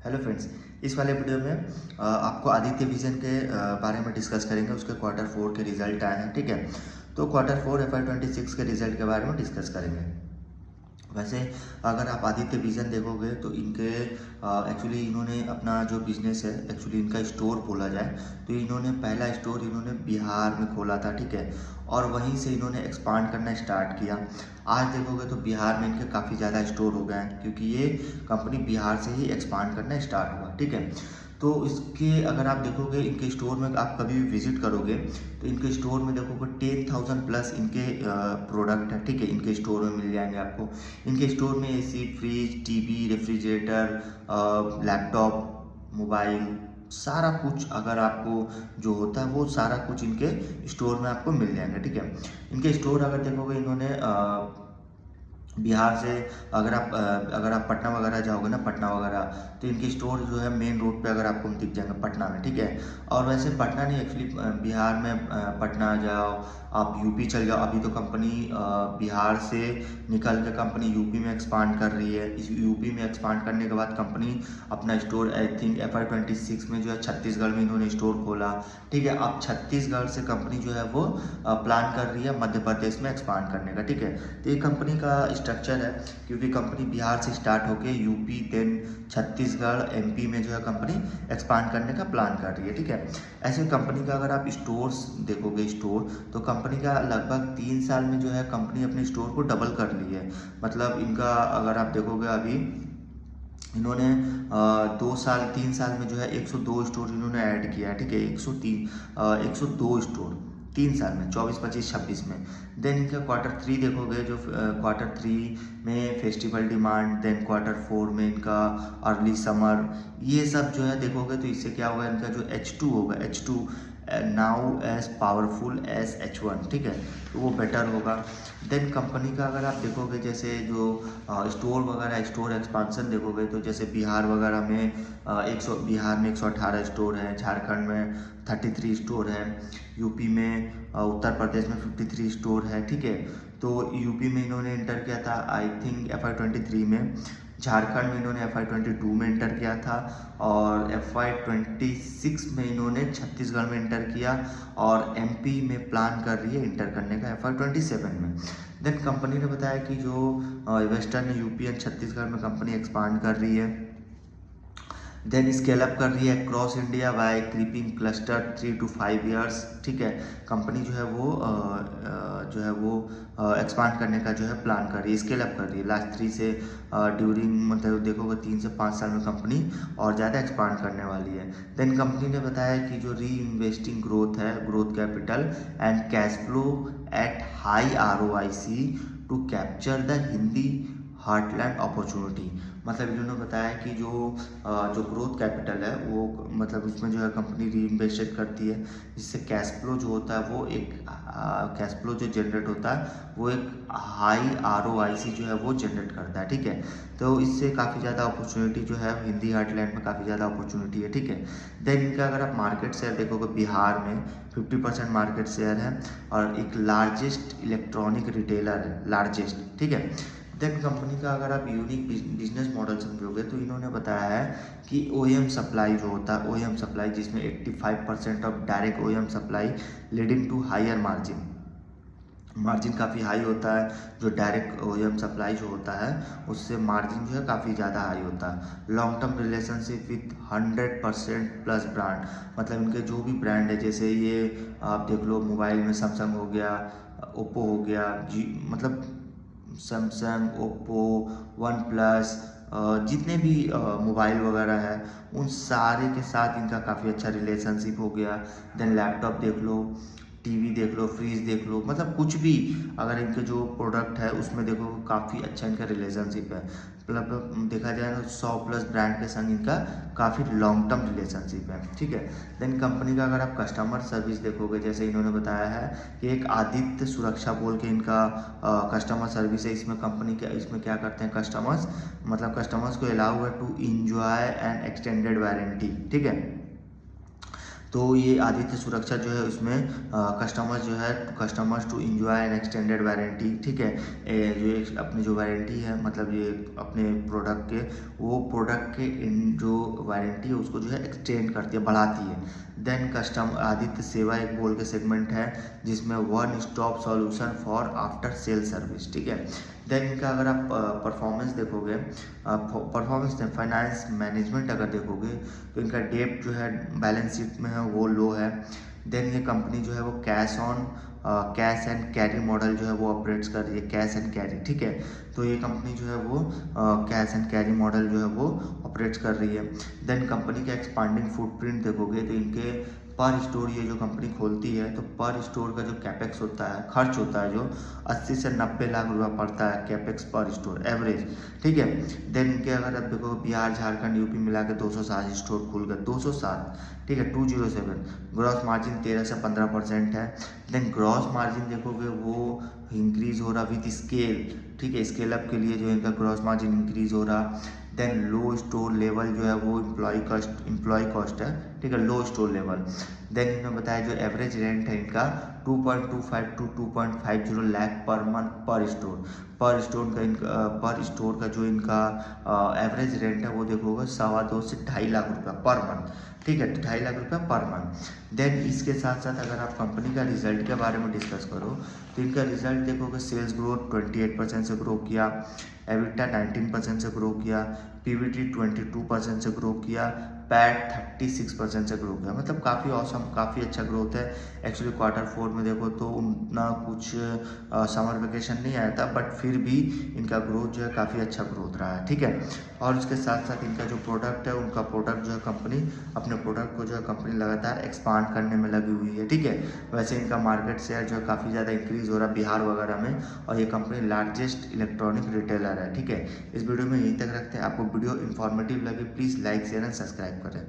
Hello friends, इस वाले video में आपको आदित्य विजन के बारे में डिस्कस करेंगे। उसके क्वार्टर फोर के रिजल्ट आए हैं, ठीक है। तो क्वार्टर फोर FY 26 के रिजल्ट के बारे में डिस्कस करेंगे। वैसे अगर आप आदित्य विजन देखोगे तो इनके एक्चुअली इन्होंने अपना जो बिजनेस है, एक्चुअली इनका स्टोर बोला जाए तो इन्होंने पहला स्टोर इन्होंने बिहार में खोला था, ठीक है। और वहीं से इन्होंने एक्सपांड करना स्टार्ट किया। आज देखोगे तो बिहार में इनके काफ़ी ज़्यादा स्टोर हो गए हैं, क्योंकि ये कंपनी बिहार से ही एक्सपांड करना स्टार्ट हुआ, ठीक है। तो इसके अगर आप देखोगे इनके स्टोर में आप कभी भी विजिट करोगे तो इनके स्टोर में देखोगे 10,000 प्लस इनके प्रोडक्ट है, ठीक है। इनके स्टोर में मिल जाएंगे आपको। इनके स्टोर में AC, fridge, TV, refrigerator, laptop, mobile, सारा कुछ अगर आपको जो होता है वो सारा कुछ इनके स्टोर में आपको मिल जाएंगे, ठीक है। इनके स्टोर अगर देखोगे इन्होंने बिहार से अगर आप पटना वगैरह जाओगे ना, पटना वगैरह, तो इनके स्टोर जो है मेन रोड पे अगर आपको दिख जाएंगे पटना में, ठीक है। और वैसे पटना नहीं, एक्चुअली बिहार में पटना जाओ, आप यूपी चल जाओ। अभी तो कंपनी बिहार से निकल के कंपनी यूपी में एक्सपांड कर रही है। इस यूपी में एक्सपांड करने के बाद कंपनी अपना स्टोर आई थिंक FY 26 में जो है छत्तीसगढ़ में इन्होंने स्टोर खोला, ठीक है। अब छत्तीसगढ़ से कंपनी जो है वो प्लान कर रही है मध्य प्रदेश में एक्सपांड करने का, ठीक है। तो ये कंपनी का स्ट्रक्चर है, क्योंकि कंपनी बिहार से स्टार्ट होके यूपी देन छत्तीसगढ़ MP में जो है कंपनी एक्सपांड करने का प्लान कर रही है, ठीक है। ऐसे कंपनी का अगर आप स्टोर्स देखोगे स्टोर, तो कंपनी का लगभग 3 साल में जो है कंपनी अपने स्टोर को डबल कर ली है। मतलब इनका अगर आप देखोगे अभी इन्होंने 2 साल 3 साल में जो है 102 स्टोर इन्होंने ऐड किया है, ठीक है। 102 स्टोर 3 साल में, 24 25 26 में। देन इनका क्वार्टर थ्री देखोगे, जो क्वार्टर थ्री में festival demand, then quarter four में इनका अर्ली समर, ये सब जो है देखोगे तो इससे क्या होगा, इनका जो H2 होगा, H2 now as powerful as H1, ठीक है। तो वो बेटर होगा। देन कंपनी का अगर आप देखोगे जैसे जो स्टोर वगैरह, स्टोर एक्सपांसन देखोगे तो जैसे बिहार वगैरह में बिहार में 118 स्टोर है, झारखंड में 33 स्टोर है, यूपी में उत्तर प्रदेश में 53 स्टोर है, ठीक है। तो यूपी में इन्होंने इंटर किया था आई थिंक FY 23 में, झारखंड में इन्होंने FY 22 में इंटर किया था, और FY 26 में इन्होंने छत्तीसगढ़ में इंटर किया, और MP में प्लान कर रही है इंटर करने का FY 27 में। देन कंपनी ने बताया कि जो वेस्टर्न यूपी एंड छत्तीसगढ़ में कंपनी एक्सपांड कर रही है, देन स्केल अप कर रही है cross India by creeping cluster 3 to 5 years, ठीक है। कंपनी जो है वो एक्सपांड करने का जो है प्लान कर रही है, स्केल अप कर रही है लास्ट 3 से ड्यूरिंग, मतलब देखोगे 3 से 5 साल में कंपनी और ज़्यादा एक्सपांड करने वाली है। देन कंपनी ने बताया कि जो री इन्वेस्टिंग ग्रोथ है, growth capital and cash flow at high ROIC to capture the Hindi heartland opportunity. मतलब इन्होंने बताया कि जो ग्रोथ कैपिटल है वो, मतलब उसमें जो है कंपनी री इन्वेस्टेड करती है, जिससे कैश फ्लो जो होता है वो एक कैश फ्लो जो जनरेट होता है वो एक हाई ROIC जो है वो जनरेट करता है, ठीक है। तो इससे काफ़ी ज़्यादा अपॉर्चुनिटी जो है हिंदी हार्टलैंड में काफ़ी ज़्यादा अपॉर्चुनिटी है, ठीक है। देन इनका अगर आप मार्केट शेयर देखोगे, बिहार में 50% मार्केट शेयर है, और एक लार्जेस्ट इलेक्ट्रॉनिक रिटेलर है, लार्जेस्ट, ठीक है। देन कंपनी का अगर आप यूनिक बिजनेस मॉडल समझोगे तो इन्होंने बताया है कि OEM सप्लाई जो होता है, OEM सप्लाई जिसमें 85% of direct OEM supply leading to higher margin, margin काफ़ी हाई होता है। जो डायरेक्ट OEM सप्लाई जो होता है उससे मार्जिन जो है काफ़ी ज़्यादा हाई होता है। Long term relationship with 100% plus brand, मतलब इनके जो भी ब्रांड है, जैसे ये आप देख लो मोबाइल में सैमसंग हो गया, ओप्पो हो गया, मतलब सैमसंग, ओप्पो, वन प्लस, जितने भी मोबाइल वगैरह है उन सारे के साथ इनका काफ़ी अच्छा रिलेशनशिप हो गया। देन लैपटॉप देख लो, टीवी देख लो, फ्रिज देख लो, मतलब कुछ भी अगर इनके जो प्रोडक्ट है उसमें देखो काफ़ी अच्छा इनका रिलेशनशिप है। मतलब देखा जाए तो 100+ ब्रांड के संग इनका काफ़ी लॉन्ग टर्म रिलेशनशिप है, ठीक है। देन कंपनी का अगर आप कस्टमर सर्विस देखोगे, जैसे इन्होंने बताया है कि एक आदित्य सुरक्षा बोल के इनका कस्टमर सर्विस है। इसमें क्या करते हैं कस्टमर्स, मतलब कस्टमर्स को अलाउ है to enjoy an extended warranty, ठीक है। तो ये आदित्य सुरक्षा जो है उसमें customers to enjoy an extended warranty, ठीक है। अपनी जो वारंटी है, मतलब ये अपने प्रोडक्ट के, वो प्रोडक्ट के जो वारंटी है उसको जो है एक्सटेंड करती है, बढ़ाती है। देन आदित्य सेवा एक बोल के सेगमेंट है जिसमें one stop solution for after sale service, ठीक है। देन इनका अगर आप परफॉर्मेंस देखोगे, परफॉर्मेंस फाइनेंस मैनेजमेंट अगर देखोगे तो इनका डेब्ट जो है बैलेंस शीट में है वो लो है। देन ये कंपनी जो है वो कैश एंड कैरी मॉडल जो है वो ऑपरेट्स कर रही है, कैश एंड कैरी, ठीक है। तो ये कंपनी जो है वो कैश एंड कैरी मॉडल जो है वो ऑपरेट्स कर रही है। देन कंपनी का एक्सपांडिंग फुटप्रिंट देखोगे तो इनके पर स्टोर, ये जो कंपनी खोलती है तो पर स्टोर का जो कैपेक्स होता है, खर्च होता है जो 80 से 90 लाख रुपया पड़ता है कैपेक्स पर स्टोर एवरेज, ठीक है। देन इनके अगर आप देखो बिहार झारखंड यूपी मिला के 207 स्टोर खुल गए, 207, ठीक है, 207। ग्रॉस मार्जिन 13 से 15% है। देन ग्रॉस मार्जिन देखोगे वो इंक्रीज हो रहा विथ स्केल, ठीक है, स्केल अप के लिए जो इनका ग्रॉस मार्जिन इंक्रीज हो रहा। देन लो स्टोर लेवल जो है वो इम्प्लॉय कॉस्ट है, ठीक है, लो स्टोर लेवल। देन इन्होंने बताया जो एवरेज रेंट है इनका 2.25 टू 2.50 लाख पर मंथ पर स्टोर। पर स्टोर का जो इनका एवरेज रेंट है वो देखोगे 2.25 से 2.5 लाख रुपया पर मंथ, ठीक है, 2.5 लाख रुपया पर मंथ। देन इसके साथ साथ अगर आप कंपनी का रिजल्ट के बारे में डिस्कस करो तो इनका रिजल्ट देखोगे सेल्स ग्रोथ 28% से ग्रो किया, एबिटा 19% से ग्रो किया, पीबीटी 22% से ग्रो किया, पैट 36% से ग्रो किया, मतलब काफ़ी औसम, काफ़ी अच्छा ग्रोथ है। एक्चुअली Q4 में देखो तो उतना कुछ समर वेकेशन नहीं आया था, बट फिर भी इनका ग्रोथ जो है काफ़ी अच्छा ग्रोथ रहा है, ठीक है। और उसके साथ साथ इनका जो प्रोडक्ट है, उनका प्रोडक्ट जो है कंपनी अपने प्रोडक्ट को जो है कंपनी लगातार एक्सपांड करने में लगी हुई है, ठीक है। वैसे इनका मार्केट शेयर जो है काफ़ी ज़्यादा इंक्रीज़ हो रहा है बिहार वगैरह में, और ये कंपनी लार्जेस्ट इलेक्ट्रॉनिक रिटेलर है, ठीक है। इस वीडियो में यहीं तक रखते हैं। आपको वीडियो इन्फॉर्मेटिव लगे please like share and subscribe करें।